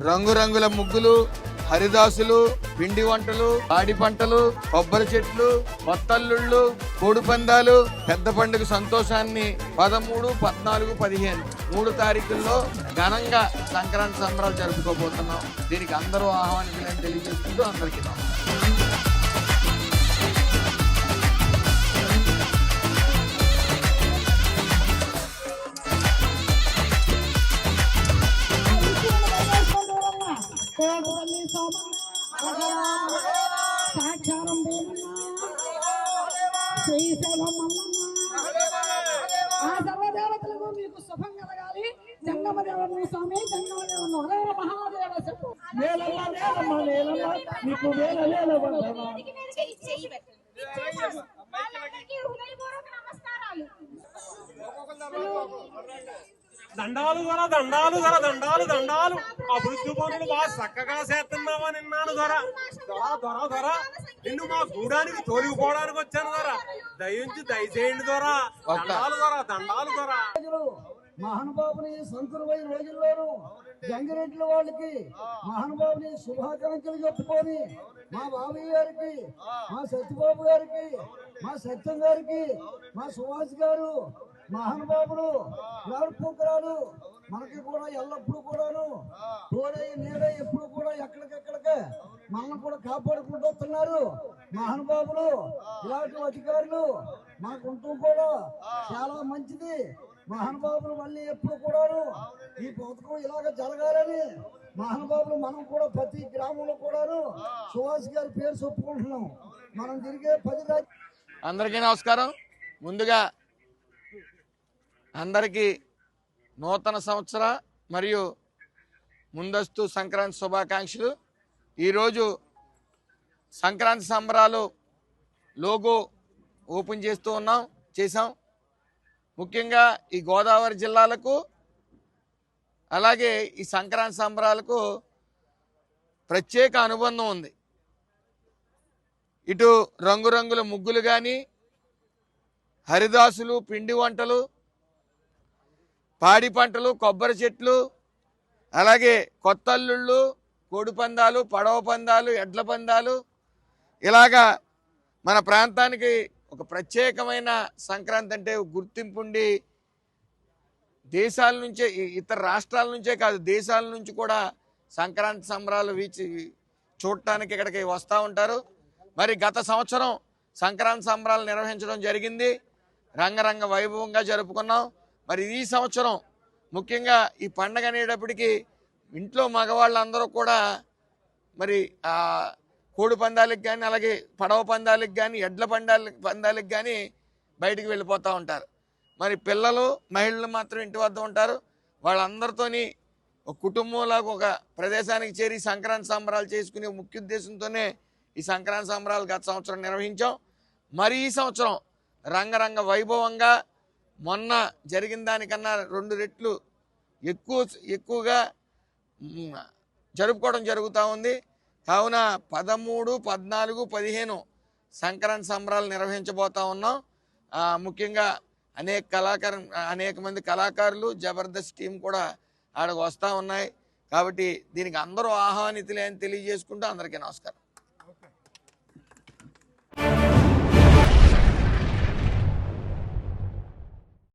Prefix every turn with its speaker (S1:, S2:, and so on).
S1: రంగురంగుల ముగ్గులు, హరిదాసులు, పిండి వంటలు, పాడి పంటలు, కొబ్బరి చెట్లు, కొత్తల్లుళ్ళు, కోడి పందాలు, పెద్ద పండుగ సంతోషాన్ని 13, 14, 15 3 తారీఖుల్లో ఘనంగా సంక్రాంతి సంబరాలు జరుపుకోబోతున్నాం. దీనికి అందరూ ఆహ్వానితులని తెలియజేసుకుంటూ అందరికీ
S2: సాక్షారం శ్రీశైలం ఆ సర్వదేవతలకు మీకు శుభం కలగాలి. జంగమదేవుడు స్వామి, జంగమదేవుడు హర మహాదేవ చెప్పు. మీకు
S3: దండాలు ధర దండాలు ధర దండాలు దండాలు అభివృద్ధి పనులు బాగా చక్కగా చేస్తున్నావా నిన్నాను ధర ధర ధర ధర నిన్ను మా గూడానికి తోలిపోవడానికి వచ్చాను ధర దయించి దయచేయండి ధర దండాలు ధర దండాలు ధర.
S2: మహానుభావుని సంతులమైన రోజుల్లోనూ గంగిరెడ్ల వాళ్ళకి మహానుభావుని శుభాకాంక్షలు చెప్పుకొని మా బాబయ్య గారికి, మా సత్యబాబు గారికి, మా సత్యం గారికి, మా సుభాష్ గారు మహానుభావులు పూకరాలు మనకి కూడా ఎల్లప్పుడూ కూడాను తోడై నీడై ఎప్పుడు కూడా ఎక్కడికెక్కడికే మనల్ని కూడా కాపాడుకుంటూ వస్తున్నారు మహానుభావులు. ఇలాంటి అధికారులు మనకుంటూ కూడా చాలా మంచిది. మహానుభావులు మళ్ళీ ఎప్పుడు కూడాను ఈ పథకం ఇలాగ జరగాలని మహానుభావులు మనం కూడా ప్రతి గ్రామంలో కూడాను సుభాష్ గారి పేరు చెప్పుకుంటున్నాం. మనం తిరిగే 10 రాజ్యాలు.
S1: అందరికీ నమస్కారం. ముందుగా అందరికీ నూతన సంవత్సర మరియు ముందస్తు సంక్రాంతి శుభాకాంక్షలు. ఈరోజు సంక్రాంతి సంబరాలు లోగో ఓపెన్ చేసాం. ముఖ్యంగా ఈ గోదావరి జిల్లాలకు అలాగే ఈ సంక్రాంతి సంబరాలకు ప్రత్యేక అనుబంధం ఉంది. ఇటు రంగురంగుల ముగ్గులు కానీ, హరిదాసులు, పిండి వంటలు, పాడి పంటలు, కొబ్బరి చెట్లు, అలాగే కొత్తల్లుళ్ళు, కోడి పందాలు, పడవ పందాలు, ఎడ్ల పందాలు, ఇలాగా మన ప్రాంతానికి ఒక ప్రత్యేకమైన సంక్రాంతి అంటే గుర్తింపు ఉండి దేశాల నుంచే, ఇతర రాష్ట్రాల నుంచే కాదు దేశాల నుంచి కూడా సంక్రాంతి సంబరాలు చూడటానికి ఇక్కడికి వస్తూ ఉంటారు. మరి గత సంవత్సరం సంక్రాంతి సంబరాలు నిర్వహించడం జరిగింది. రంగరంగ వైభవంగా జరుపుకున్నాం. మరి ఈ సంవత్సరం ముఖ్యంగా ఈ పండగ అనేటప్పటికీ ఇంట్లో మగవాళ్ళందరూ కూడా మరి కోడి పందాలకు కానీ, అలాగే పడవ పందాలకు కానీ, ఎడ్ల పందాలకు కానీ బయటికి వెళ్ళిపోతూ ఉంటారు. మరి పిల్లలు, మహిళలు మాత్రం ఇంటి వద్ద ఉంటారు. వాళ్ళందరితోని ఒక కుటుంబంలాగా ఒక ప్రదేశానికి చేరి సంక్రాంతి సంబరాలు చేసుకునే ముఖ్య ఉద్దేశంతోనే ఈ సంక్రాంతి సంబరాలు గత సంవత్సరం నిర్వహించాం. మరి ఈ సంవత్సరం రంగరంగ వైభవంగా మొన్న జరిగిన దానికన్నా 2 రెట్లు ఎక్కువగా జరుపుకోవడం జరుగుతూ ఉంది. కావున 13, 14, 15 సంక్రాంతి సంబరాలు నిర్వహించబోతా ఉన్నాం. ముఖ్యంగా అనేక మంది కళాకారులు, జబర్దస్త్ టీం కూడా ఆడకు వస్తూ ఉన్నాయి. కాబట్టి దీనికి అందరూ ఆహ్వానితులే అని తెలియజేసుకుంటూ అందరికీ నమస్కారం.